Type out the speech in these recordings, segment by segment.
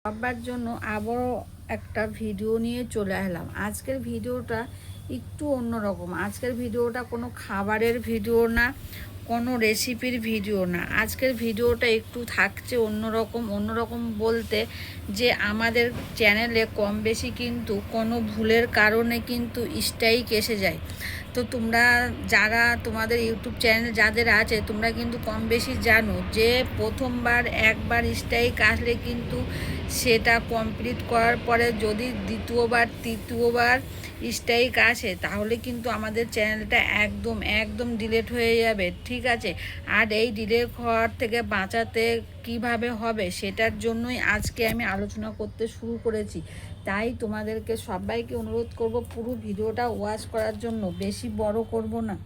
সবার জন্য আবারও একটা ভিডিও নিয়ে চলে এলাম। আজকের ভিডিওটা একটু অন্যরকম। আজকের ভিডিওটা কোনো খাবারের ভিডিও না, কোনো রেসিপির ভিডিও না। আজকের ভিডিওটা একটু থাকছে অন্যরকম বলতে যে আমাদের চ্যানেলে কম বেশি কিন্তু কোনো ভুলের কারণে কিন্তু স্ট্রাইক এসে যায়। তো তোমরা যারা তোমাদের ইউটিউব চ্যানেল যাদের আছে তোমরা কিন্তু কম বেশি জানো যে প্রথমবার একবার স্ট্রাইক আসলে কিন্তু সেটা কমপ্লিট করার পরে যদি দ্বিতীয়বার তৃতীয়বার স্ট্রাইক আসে তাহলে কিন্তু আমাদের চ্যানেলটা একদম ডিলিট হয়ে যাবে, ঠিক আছে। আর এই ডিলিট হওয়ার থেকে বাঁচাতে কিভাবে হবে সেটার জন্যই আজকে আমি আলোচনা করতে শুরু করেছি। তাই তোমাদেরকে সবাইকে অনুরোধ করব পুরো ভিডিওটা ওয়াচ করার জন্য, বেশি বড় করব না।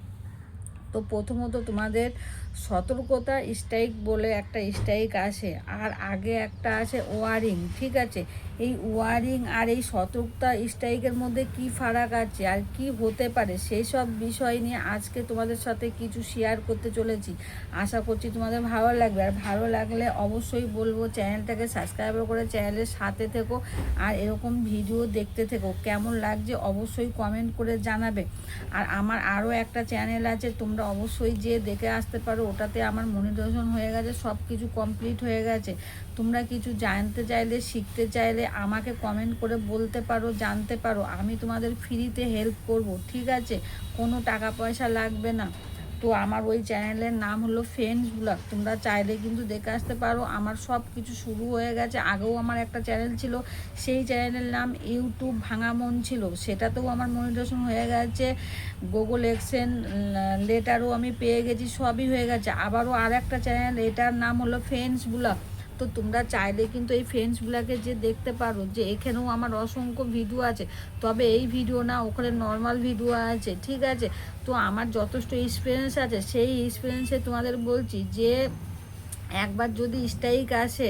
তো প্রথমত তোমাদের সতর্কতা স্ট্রাইক বলে একটা স্ট্রাইক আসে, আর আগে একটা আছে ওয়ারিং, ঠিক আছে। এই ওয়ারিং আর এই সতর্কতা স্ট্রাইকের মধ্যে কি ফারাক আছে আর কি হতে পারে সেই সব বিষয় নিয়ে আজকে তোমাদের সাথে কিছু শেয়ার করতে চলেছি। আশা করছি তোমাদের ভালো লাগবে, আর ভালো লাগলে অবশ্যই বলবো চ্যানেলটাকে সাবস্ক্রাইব করে চ্যানেলের সাথে থেকো, আর এরকম ভিডিও দেখতে থেকো। কেমন লাগছে অবশ্যই কমেন্ট করে জানাবে। আর আমার আরও একটা চ্যানেল আছে, তোমরা অবশ্যই যে দেখে আসতে পারো। ওটাতে আমার মনিটাইজেশন হয়ে গেছে, সব কিছু কমপ্লিট হয়ে গেছে। তোমরা কিছু জানতে চাইলে শিখতে চাইলে আমাকে কমেন্ট করে বলতে পারো, জানতে পারো। আমি তোমাদের ফ্রিতে হেল্প করব, ঠিক আছে। কোনো টাকা পয়সা লাগবে না। তো আমার ওই চ্যানেলের নাম হলো ফ্রেন্ডস ব্লগ। তোমরা চাইলে কিন্তু দেখে আসতে পারো। আমার সব কিছু শুরু হয়ে গেছে। আগেও আমার একটা চ্যানেল ছিল, সেই চ্যানেলের নাম ইউটিউব ভাঙা মন ছিল, সেটাতেও আমার মনিটাইজেশন হয়ে গেছে। গুগল এক্সেন লেটারও আমি পেয়ে গেছি, সবই হয়ে গেছে। আবারও আর একটা চ্যানেল, এটার নাম হলো ফ্রেন্ডস ব্লগ। তো তোমরা চাইলে কিন্তু এই ফ্রেন্ডস ব্লগে যে দেখতে পারো যে এখানেও আমার অসংখ্য ভিডিও আছে, তবে এই ভিডিও না, ওখানে নর্মাল ভিডিও আছে, ঠিক আছে। তো আমার যথেষ্ট এক্সপিরিয়েন্স আছে, সেই এক্সপিরিয়েন্সে তোমাদের বলছি যে একবার যদি স্ট্রাইক আসে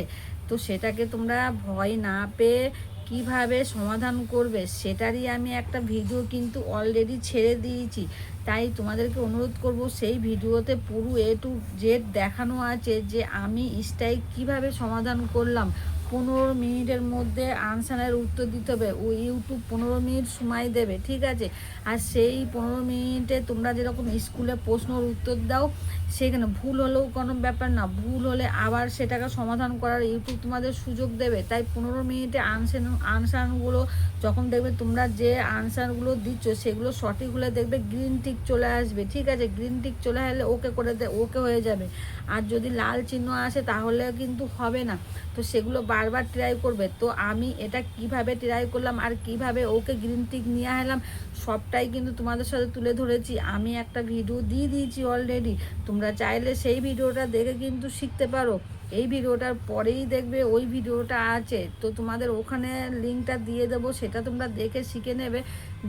তো সেটাকে তোমরা ভয় না পেয়ে কিভাবে সমাধান করবে সেটারই আমি একটা ভিডিও কিন্তু অলরেডি ছেড়ে দিয়েছি। তাই তোমাদেরকে অনুরোধ করব, সেই ভিডিওতে পুরো A to Z দেখানো আছে যে আমি স্ট্রাইক কিভাবে সমাধান করলাম। 15 মিনিটের মধ্যে আনসারের উত্তর দিতে হবে। ও ইউটিউব 15 মিনিট সময় দেবে, ঠিক আছে। আর সেই 15 মিনিটে তোমরা যেরকম স্কুলে প্রশ্নর উত্তর দাও, সেখানে ভুল হলেও কোনো ব্যাপার না, ভুল হলে আবার সেটাকে সমাধান করার ইউটিউব তোমাদের সুযোগ দেবে। তাই 15 মিনিটে আনসারগুলো যখন দেখবে তোমরা যে আনসারগুলো দিচ্ছ সেগুলো সঠিক হলে দেখবে গ্রিন টিক চলে আসবে, ঠিক আছে। গ্রিন টিক চলে আসলে ওকে করে ওকে হয়ে যাবে। আর যদি লাল চিহ্ন আসে তাহলে কিন্তু হবে না। তো সেগুলো বারবার ট্রাই করবে। তো আমি এটা কিভাবে ট্রাই করলাম আর কিভাবে ওকে গ্রিন টিক নিয়ে আসলাম সবটাই কিন্তু তোমাদের সাথে তুলে ধরেছি। আমি একটা ভিডিও দিয়ে দিয়েছি অলরেডি, তোমরা চাইলে সেই ভিডিওটা দেখে কিন্তু শিখতে পারো। এই ভিডিওটার পরেই দেখবে ওই ভিডিওটা আছে, তো তোমাদের ওখানে লিঙ্কটা দিয়ে দেবো, সেটা তোমরা দেখে শিখে নেবে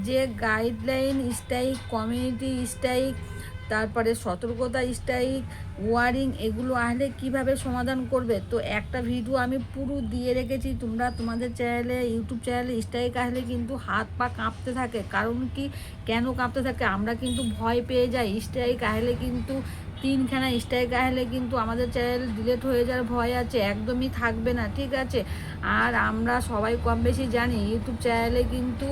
যে গাইডলাইন স্ট্রাইক, কমিউনিটি স্ট্রাইক, তারপরে সতর্কতা স্ট্রাইক, ওয়ারিং, এগুলো আসলে কিভাবে সমাধান করবে। তো একটা ভিডিও আমি পুরো দিয়ে রেখেছি। তোমরা তোমাদের চ্যানেলে, ইউটিউব চ্যানেলে স্ট্রাইক আসলে কিন্তু হাত পা কাঁপতে থাকে। কারণ কি, কেন কাঁপতে থাকে? আমরা কিন্তু ভয় পেয়ে যাই। স্ট্রাইক আসলে কিন্তু 3খানা স্ট্রাইক আসলে কিন্তু আমাদের চ্যানেল ডিলিট হয়ে যাওয়ার ভয় আছে, একদমই থাকবে না, ঠিক আছে। আর আমরা সবাই কম বেশি জানি ইউটিউব চ্যানেলে কিন্তু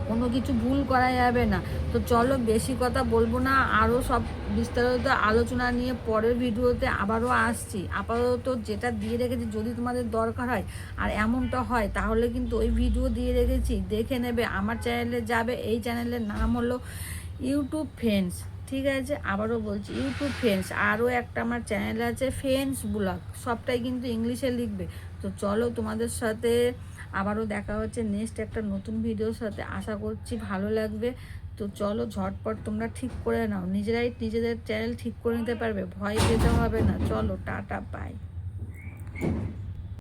কোনো কিছু ভুল করা যাবে না। তো চলো বেশি কথা বলবো না, আরও সব বিস্তারিত আলোচনা নিয়ে পরের ভিডিওতে আবারও আসছি। আপাতত যেটা দিয়ে রেখেছি যদি তোমাদের দরকার হয় আর এমনটা হয় তাহলে কিন্তু ওই ভিডিও দিয়ে রেখেছি, দেখে নেবে। আমার চ্যানেলে যাবে, এই চ্যানেলের নাম হলো ইউটিউব ফ্রেন্ডস, ঠিক আছে। আবারও বলছি ইউটিউব ফ্রেন্ডস। আরও একটা আমার চ্যানেল আছে ফ্রেন্ডস ব্লগ, সবটাই কিন্তু ইংলিশে লিখবে। তো চলো তোমাদের সাথে আবারও দেখা হচ্ছে নেক্সট একটা নতুন ভিডিওর সাথে। আশা করছি ভালো লাগবে। তো চলো ঝটপট তোমরা ঠিক করে নাও, নিজেরাই নিজেদের চ্যানেল ঠিক করে নিতে পারবে, ভয় পেতে হবে না। চলো টাটা, বাই।